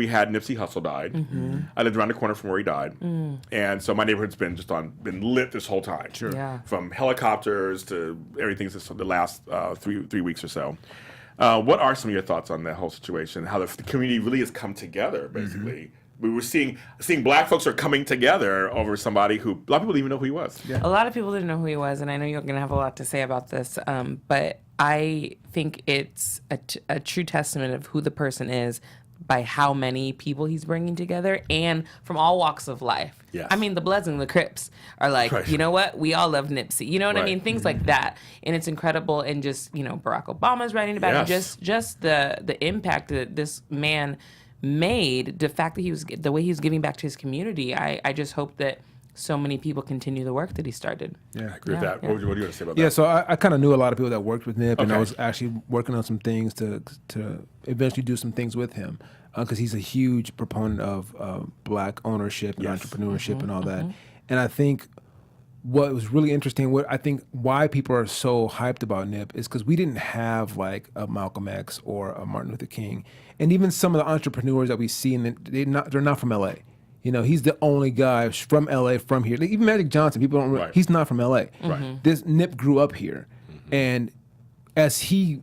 had Nipsey Hussle died. I lived around the corner from where he died. And so my neighborhood's been lit this whole time. Sure. Yeah. From helicopters to everything since the last 3 weeks or so. What are some of your thoughts on that whole situation? How the community really has come together, basically. We were seeing black folks are coming together over somebody who a lot of people didn't even know who he was. Yeah. A lot of people didn't know who he was, and I know you're going to have a lot to say about this, but I think it's a true testament of who the person is by how many people he's bringing together and from all walks of life. Yes. I mean, the Bloods and the Crips are like, Right. you know what? We all love Nipsey. You know what I Right. mean? Things like that. And it's incredible. And just, Barack Obama's writing about it. Yes. Just the impact that this man made, the fact that the way he was giving back to his community. I just hope that so many people continue the work that he started. Yeah. I agree with Yeah, that. yeah. What do you want to say about that? Yeah, so I kind of knew a lot of people that worked with Nip, and I Okay. was actually working on some things to eventually do some things with him because he's a huge proponent of black ownership and Yes. entrepreneurship and all that. And I think what was really interesting, why people are so hyped about Nip is because we didn't have like a Malcolm X or a Martin Luther King, and even some of the entrepreneurs that we see, and they're not from LA. He's the only guy from LA, from here. Like, even Magic Johnson, people don't. Right. He's not from LA. Right. This Nip grew up here, and as he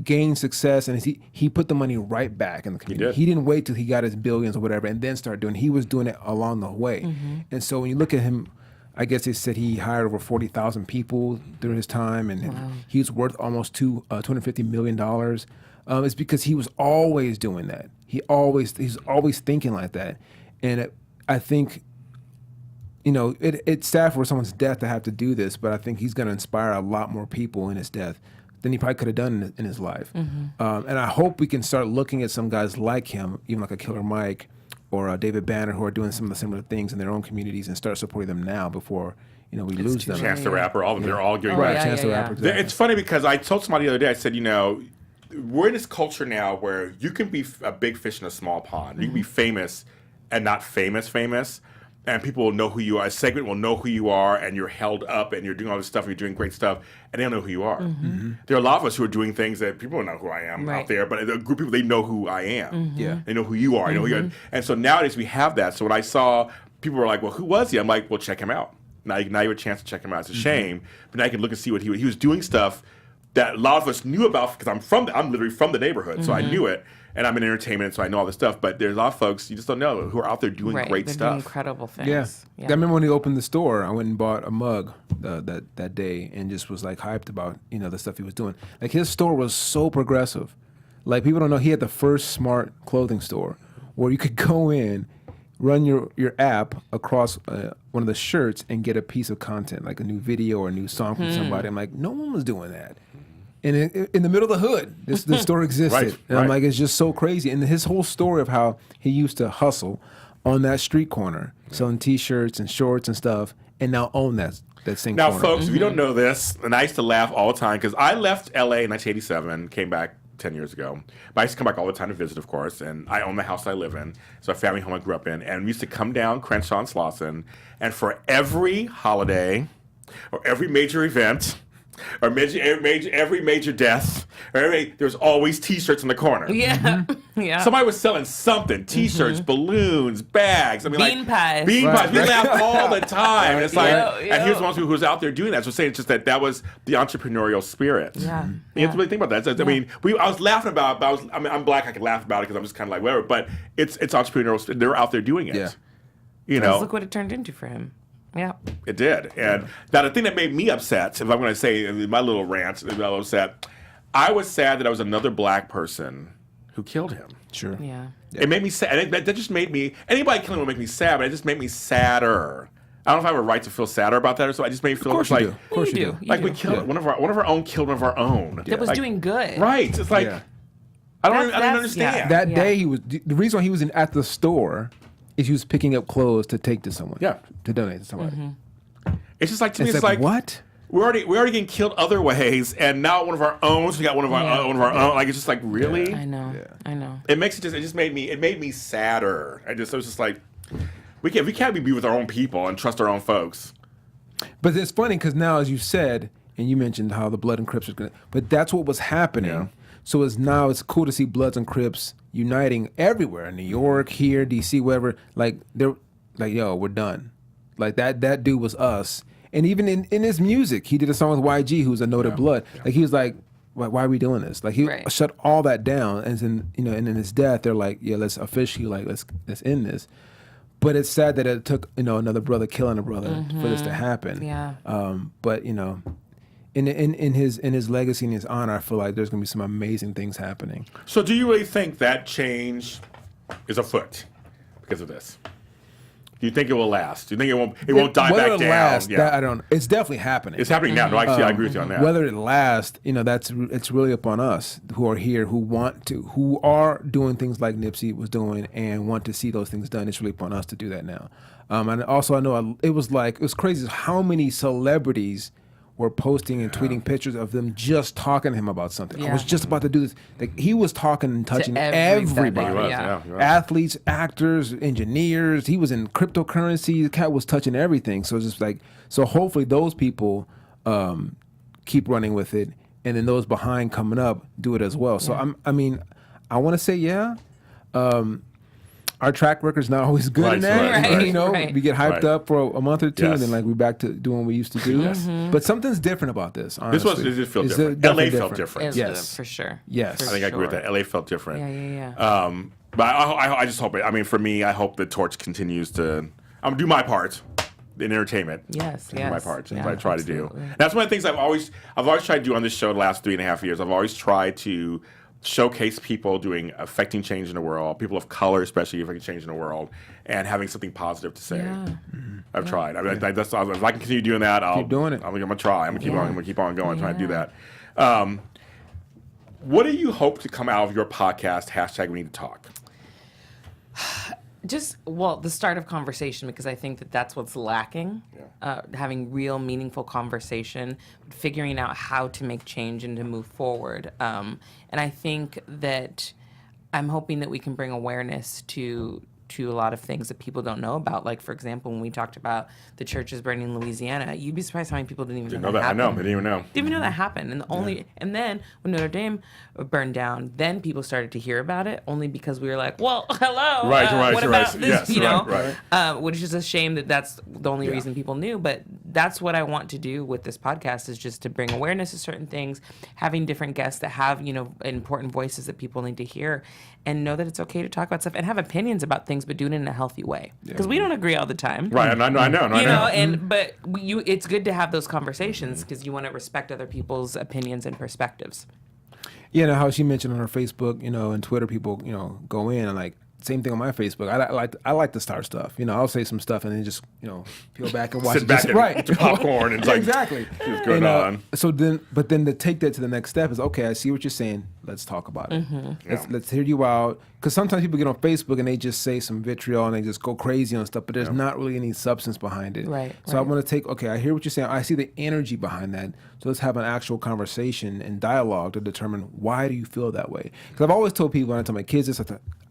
gained success, and he put the money right back in the community. He didn't wait till he got his billions or whatever and then start doing it. He was doing it along the way. And so when you look at him, I guess they said he hired over 40,000 people during his time, and he was worth almost $250 million. It's because he was always doing that. He's always thinking like that. And I think, it's sad for someone's death to have to do this, but I think he's going to inspire a lot more people in his death than he probably could have done in his life. And I hope we can start looking at some guys like him, even like a Killer Mike or David Banner, who are doing some of the similar things in their own communities, and start supporting them now before we lose them. Chance the Rapper, all of them, they're all getting Chance the Rapper. Exactly. It's funny because I told somebody the other day, I said, we're in this culture now where you can be a big fish in a small pond. You can be famous and not famous, and people will know who you are. A segment will know who you are, and you're held up, and you're doing all this stuff, and you're doing great stuff, and they don't know who you are. There are a lot of us who are doing things that people don't know who I am out there, but a group of people, they know who I am. Yeah, they know who you are. They know who you are. And so nowadays we have that. So when I saw people were like, well, who was he? I'm like, well, check him out. Now you have a chance to check him out. It's a shame, but now you can look and see what he was doing stuff that a lot of us knew about because I'm literally from the neighborhood, so I knew it. And I'm in entertainment, so I know all this stuff. But there's a lot of folks you just don't know who are out there doing great they're stuff. Doing incredible things. Yeah. I remember when he opened the store, I went and bought a mug that day and just was like hyped about the stuff he was doing. Like his store was so progressive. Like people don't know, he had the first smart clothing store where you could go in, run your app across one of the shirts and get a piece of content, like a new video or a new song from somebody. I'm like, no one was doing that. And in the middle of the hood, this store existed. And I'm like, it's just so crazy. And his whole story of how he used to hustle on that street corner, selling T-shirts and shorts and stuff, and now own that same corner. Now, folks, if you don't know this, and I used to laugh all the time, because I left L.A. in 1987, came back 10 years ago. But I used to come back all the time to visit, of course, and I own the house I live in, so a family home I grew up in. And we used to come down Crenshaw and Slauson, and for every holiday or every major event, or every major death, there's always T-shirts in the corner. Yeah, yeah. Somebody was selling something: T-shirts, balloons, bags. I mean, bean pies. Bean pies. We laugh all the time. It's like, yeah. and he was one who was out there doing that. So saying it's just that was the entrepreneurial spirit. Yeah, You have to really think about that. I mean, I was laughing about. But I'm black. I can laugh about it because I'm just kind of like whatever. But it's entrepreneurial. They're out there doing it. Yeah. Look what it turned into for him. Yeah. It did. And now the thing that made me upset, if I'm going to say in my little rant, I was sad that I was another black person who killed him. Sure. Yeah. It made me sad. And that just made me, anybody killing would make me sad, but it just made me sadder. I don't know if I have a right to feel sadder about that or so. I just made me feel like, of course you do. Like we killed one of our own killed one of our own. That was doing good. Right. It's like, I don't understand. Yeah. That day the reason why he was at the store is he was picking up clothes to take to someone. Yeah. To donate to somebody. It's just like, to me, it's like, what? We're already getting killed other ways, and now one of our own. So we got one of our own. Like it's just like really. Yeah. I know. It just made me sadder. I was just like, we can't be with our own people and trust our own folks. But it's funny because now, as you said, and you mentioned how the Blood and Crips are going, but that's what was happening. Yeah. So it's cool to see Bloods and Crips uniting everywhere in New York, here, DC, wherever. Like they're like, yo, we're done. Like that dude was us. And even in his music, he did a song with YG, who's a noted Blood. Yeah. Like he was like, why are we doing this? Like he shut all that down. And then and in his death, they're like, yeah, let's officially let's end this. But it's sad that it took another brother killing a brother for this to happen. Yeah. But in his legacy and his honor, I feel like there's gonna be some amazing things happening. So do you really think that change is afoot because of this? Do you think it will last? Do you think it won't die back down? Last, I don't know. It's definitely happening. It's happening now. No, actually, I agree with you on that. Whether it lasts, it's really upon us who are here, who are doing things like Nipsey was doing and want to see those things done. It's really upon us to do that now. And also, I know it was crazy how many celebrities were posting and tweeting pictures of them just talking to him about something. Yeah. I was just about to do this. Like he was talking and touching everybody. He was, Athletes, actors, engineers. He was in cryptocurrency. The cat was touching everything. So it's just like, hopefully those people keep running with it, and then those behind coming up do it as well. So I want to say our track record's not always good in that. right, You know, right. we get hyped up for a month or two, Yes. and then like we're back to doing what we used to do. But something's different about this. Honestly. This felt It's different. definitely LA felt different. Yes. For sure. Yes. For I think I agree with sure. that. LA felt different. Yeah. But I just hope it. I mean, for me, I hope the torch continues to. I'm gonna do my part in entertainment. Yes, Do my yes. part. That's Yeah, what I try to do. absolutely. That's one of the things I've always tried to do on this show the last 3.5 years. I've always tried to showcase people affecting change in the world, people of color especially affecting change in the world, and having something positive to say. Yeah. I've tried. I mean, if I can continue doing that, I'll Keep doing it. I'm gonna try. I'm gonna keep on going, trying to do Yeah. that. What do you hope to come out of your podcast? # We Need to Talk. The start of conversation, because I think that that's what's lacking. Having real meaningful conversation, figuring out how to make change and to move forward. And I think that I'm hoping that we can bring awareness to a lot of things that people don't know about. Like, for example, when we talked about the churches burning in Louisiana, you'd be surprised how many people didn't even know that I happened. know. I didn't even know. Didn't even know that happened. And then when Notre Dame burned down, then people started to hear about it only because we were like, well, hello, Right, what right. about this? Yes, you know, right. which is a shame that that's the only reason people knew. But that's what I want to do with this podcast, is just to bring awareness to certain things, having different guests that have, important voices that people need to hear, and know that it's okay to talk about stuff and have opinions about things, but do it in a healthy way. Because we don't agree all the time. Right, and I know. But it's good to have those conversations because you want to respect other people's opinions and perspectives. Yeah, how she mentioned on her Facebook, and Twitter, people, go in and like. Same thing on my Facebook. I like to start stuff. I'll say some stuff and then just peel back and watch Sit it. back and Right. eat your popcorn and it's like, exactly. what's going on? So but then to take that to the next step is, okay, I see what you're saying. Let's talk about it. Let's hear you out. Because sometimes people get on Facebook and they just say some vitriol and they just go crazy on stuff, but there's not really any substance behind it. Right. So I want to I hear what you're saying. I see the energy behind that. So let's have an actual conversation and dialogue to determine, why do you feel that way? Because I've always told people, when I tell my kids this,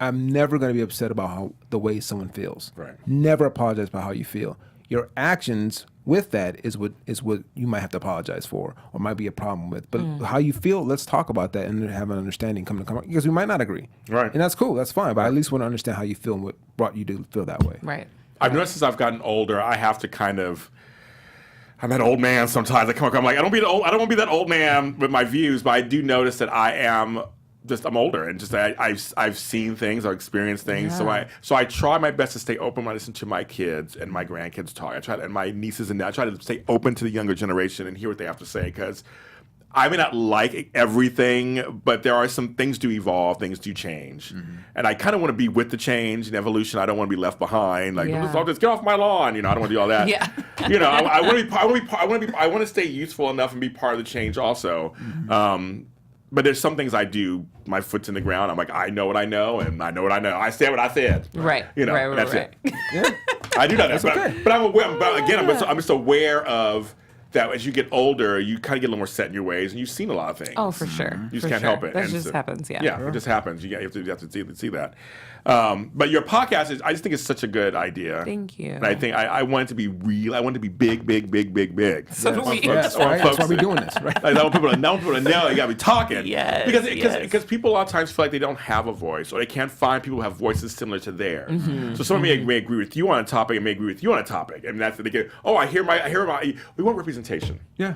I'm never going to be upset about the way someone feels. Right. Never apologize about how you feel. Your actions with that is what you might have to apologize for or might be a problem with. But how you feel, let's talk about that and have an understanding come because we might not agree. Right. And that's cool. That's fine. But I at least want to understand how you feel and what brought you to feel that way. Right. I've noticed as I've gotten older, I have to I'm that old man sometimes. I come across, I'm like, I don't want to be that old man with my views, but I do notice that I'm older and just I've seen things, I've experienced things. Yeah. So I try my best to stay open when I listen to my kids and my grandkids talk. And my nieces and I try to stay open to the younger generation and hear what they have to say, because I may not like everything, but there are some things do evolve, things do change, and I kind of want to be with the change and evolution. I don't want to be left behind. Like, just get off my lawn. I don't want to do all that. Yeah. I want to stay useful enough and be part of the change also. But there's some things I do. My foot's in the ground. I'm like, I know what I know, and I know what I know. I said what I said. Right. That's right. it. I do know that. But I'm aware. But again, I'm just aware of that. As you get older, you kind of get a little more set in your ways, and you've seen a lot of things. Oh, for sure. You just can't help it. That And just happens. Yeah. Yeah, it just happens. You have to see that. But your podcast I just think it's such a good idea. Thank you. And I think I want it to be real. I want it to be big, big, big, big, big. So do we. Yes, right? That's why we're doing this, right? Like, I want people to know. You got to be talking. Yes, Because people a lot of times feel like they don't have a voice, or they can't find people who have voices similar to theirs. So someone may agree with you on a topic and may agree with you on a topic, and that's what they get. Oh, I hear my. We want representation. Yeah.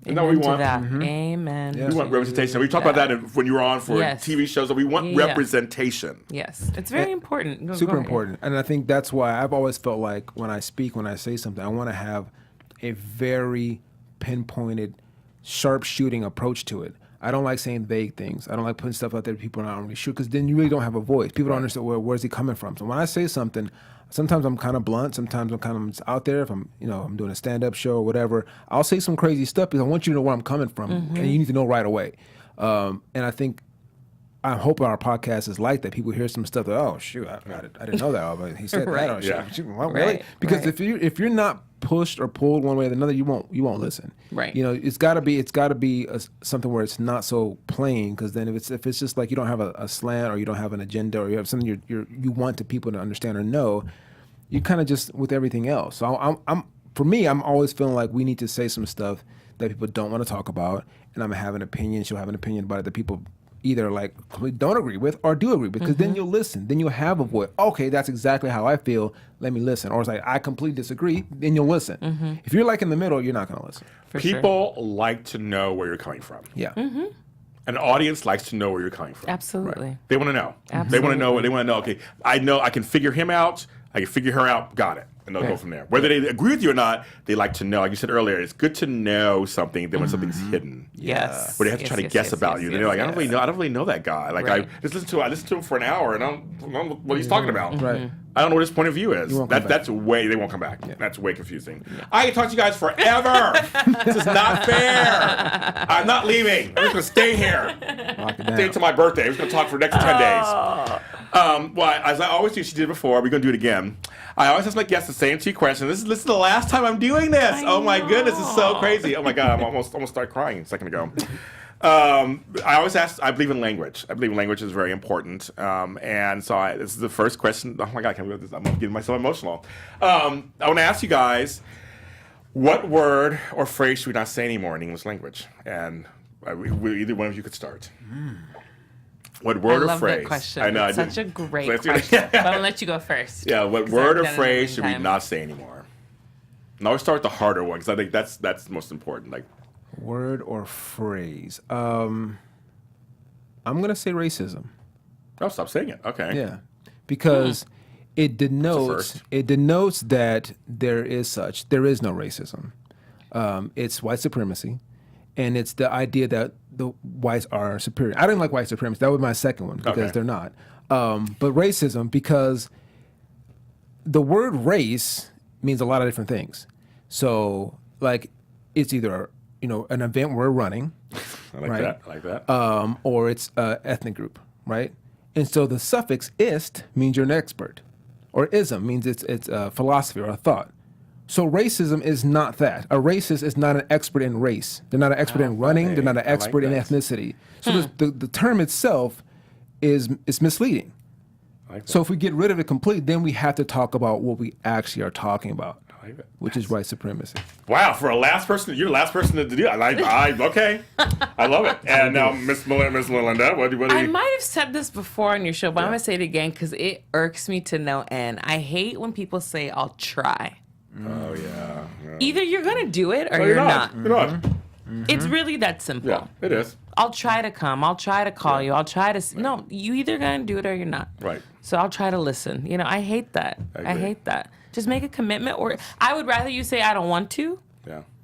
Isn't that what we Amen to want? that. Amen. We want representation. We talked about that when you were on for Yes. TV shows. That we want Yeah. representation. Yes. It's very important. Go Super ahead. important. And I think that's why I've always felt like when I speak, when I say something, I want to have a very pinpointed, sharp shooting approach to it. I don't like saying vague things. I don't like putting stuff out there that people are not really sure, because then you really don't have a voice. People don't understand where's he coming from. So when I say something, sometimes I'm kind of blunt. Sometimes I'm kind of out there. If I'm doing a stand-up show or whatever, I'll say some crazy stuff because I want you to know where I'm coming from, and you need to know right away. And I think I hope our podcast is like that. People hear some stuff that, oh shoot, I didn't know that. But he said Right. that. Oh, Yeah. shoot, what, really? Right. Because Right. if you're not pushed or pulled one way or another, you won't listen. Right. It's got to be something where it's not so plain. Because then if it's just like you don't have a slant, or you don't have an agenda, or you have something you want to people to understand or know, you kind of just with everything else. So for me, I'm always feeling like we need to say some stuff that people don't want to talk about, and I'm gonna have an opinion. She'll have an opinion about it that people either like completely don't agree with or do agree with, because then you'll listen. Then you'll have a voice. Okay, that's exactly how I feel. Let me listen. Or it's like, I completely disagree. Then you'll listen. If you're like in the middle, you're not going to listen. People like to know where you're coming from. Yeah. An audience likes to know where you're coming from. Absolutely. They want to know. Absolutely. They want to know. They want to know. Okay, I know I can figure him out. I can figure her out. Got it. And they'll go from there. Whether they agree with you or not, they like to know. Like you said earlier, it's good to know something than when something's hidden. Yes. Where they have to try to guess about you. They're like, I don't really know that guy. Like I listened to him for an hour, and I don't know what he's talking about. Right. I don't know what his point of view is. That's way they won't come back. That's way confusing. I can talk to you guys forever. This is not fair. I'm not leaving. I'm just gonna stay here. Stay until my birthday. I'm just gonna talk for the next 10 days. Well, as I always do, she did before. We're gonna do it again. I always ask my guests the same 2 questions. This is the last time I'm doing this. Oh my goodness, it's so crazy. Oh my god, I'm almost start crying a second ago. I always ask. I believe in language. I believe language is very important. And so this is the first question. Oh my god, I can't believe this. I'm getting myself emotional. I want to ask you guys, what word or phrase should we not say anymore in English language? And either one of you could start. What word or phrase? That question. I know. It's such a great question. But I'm gonna let you go first. Yeah. What word or phrase should we not say anymore? And I always start with the harder one because I think that's the most important. Like. Word or phrase? I'm gonna say racism. Oh, stop saying it. Okay. Yeah, because it denotes that there is no racism. It's white supremacy, and it's the idea that the whites are superior. I didn't like white supremacy. That was my second one because they're not. But racism, because the word race means a lot of different things. So like, it's either an event we're running, I like that. or it's an ethnic group, right? And so the suffix "ist" means you're an expert, or "ism" means it's a philosophy or a thought. So racism is not that. A racist is not an expert in race. They're not an expert in running. They're not an expert in ethnicity. So the term itself is misleading. So if we get rid of it completely, then we have to talk about what we actually are talking about. Which is white supremacy. Wow, for a last person, you're the last person to do it. Okay. I love it. And now, Miss Malynda, what do you... I might have said this before on your show, but I'm going to say it again because it irks me to no end. I hate when people say, I'll try. Oh, yeah. Either you're going to do it or you're not. You're not. It's really that simple. Yeah, it is. I'll try to come. I'll try to call you. I'll try to... No, you either going to do it or you're not. Right. So I'll try to listen. I hate that. I hate that. Just make a commitment, or I would rather you say I don't want to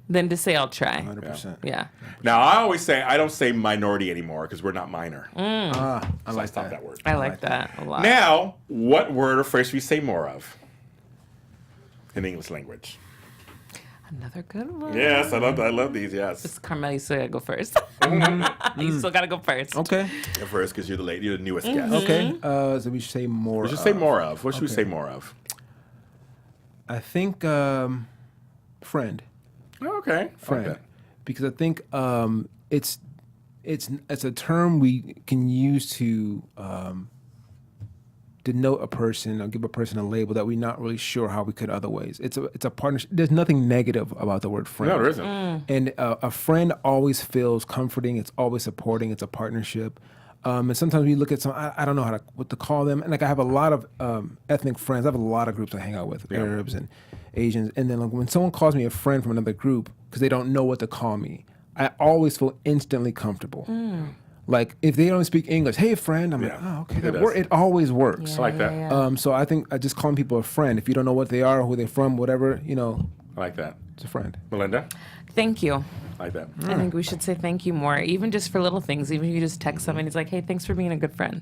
than to say I'll try. 100%. Yeah. Now, I always say, I don't say minority anymore because we're not minor. I like Stop that word. I like that a lot. Now, what word or phrase should we say more of in the English language? Another good one. Yes, I love these, yes. It's Karmel, you still gotta go first. You still gotta go first. Okay. Go first because you're the newest guest. Okay. So we should say more. We should say more of. What should we say more of? I think friend. Oh, okay. Friend. Okay. Because I think it's a term we can use to denote a person or give a person a label that we're not really sure how we could other ways. It's a partnership. There's nothing negative about the word friend. No, there isn't. And a friend always feels comforting. It's always supporting. It's a partnership. And sometimes we look at I don't know what to call them. And like I have a lot of ethnic friends. I have a lot of groups I hang out with, Arabs and Asians. And then like, when someone calls me a friend from another group because they don't know what to call me, I always feel instantly comfortable. Like if they don't speak English, hey friend, I'm like, oh okay, it always works. I like that. So I think I just calling people a friend. If you don't know what they are, who they're from, whatever, I like that. It's a friend. Malynda? Thank you. I like that. I think we should say thank you more, even just for little things. Even if you just text somebody, it's like, hey, thanks for being a good friend.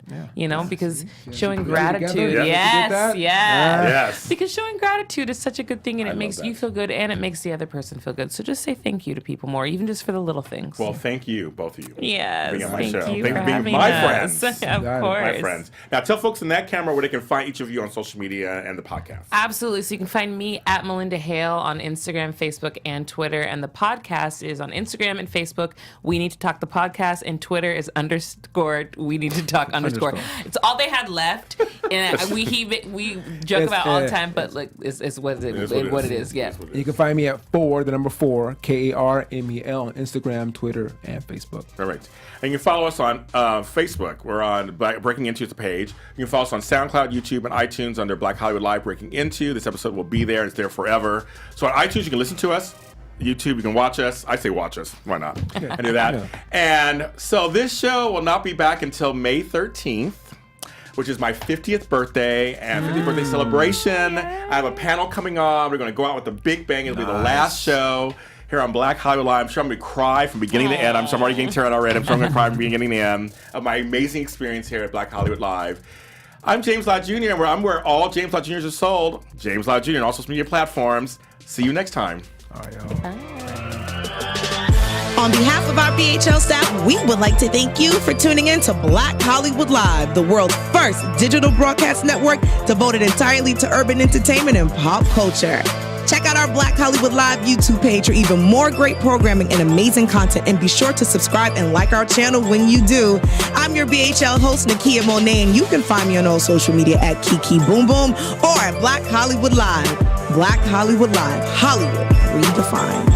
Because showing gratitude. Yes. Because showing gratitude is such a good thing, and it makes you feel good, and it makes the other person feel good. So just say thank you to people more, even just for the little things. Well, thank you, both of you. Yes. Being on my Thank show. you Thanks for for being having my us. friends. Of course. My friends. Now, tell folks in that camera where they can find each of you on social media and the podcast. Absolutely. So you can find me at Malynda Hale on Instagram, Facebook, and Twitter, and the podcast podcast is on Instagram and Facebook. We Need to Talk the podcast, and Twitter is _ We Need to Talk _ It's all they had left, and we joke about all the time, but like it's what it is. Yeah. You can find me at 4 Karmel on Instagram, Twitter, and Facebook. Perfect. And you can follow us on Facebook. We're on Breaking Into the page. You can follow us on SoundCloud, YouTube, and iTunes under Black Hollywood Live Breaking Into. This episode will be there. It's there forever. So on iTunes, you can listen to us. YouTube, you can watch us. I say watch us. Why not? I do that. Yeah. And so this show will not be back until May 13th. Which is my 50th birthday and 50th birthday celebration. I have a panel coming on. We're going to go out with a big bang. It'll be the last show here on Black Hollywood Live. I'm sure I'm going to cry from beginning to end. I'm already getting teared already. I'm sure I'm going to cry from beginning to end of my amazing experience here at Black Hollywood Live. I'm James Lott Jr. and I'm where all James Lott Jrs are sold. James Lott Jr. on all social media platforms. See you next time. All right, y'all. On behalf of our BHL staff, we would like to thank you for tuning in to Black Hollywood Live, the world's first digital broadcast network devoted entirely to urban entertainment and pop culture. Check out our Black Hollywood Live YouTube page for even more great programming and amazing content, and be sure to subscribe and like our channel when you do. I'm your BHL host, Nakia Monet, and you can find me on all social media at Kiki Boom Boom or at Black Hollywood Live. Black Hollywood Live, Hollywood redefined.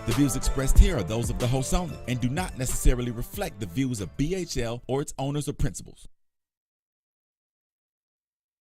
The views expressed here are those of the hosts only and do not necessarily reflect the views of BHL or its owners or principals.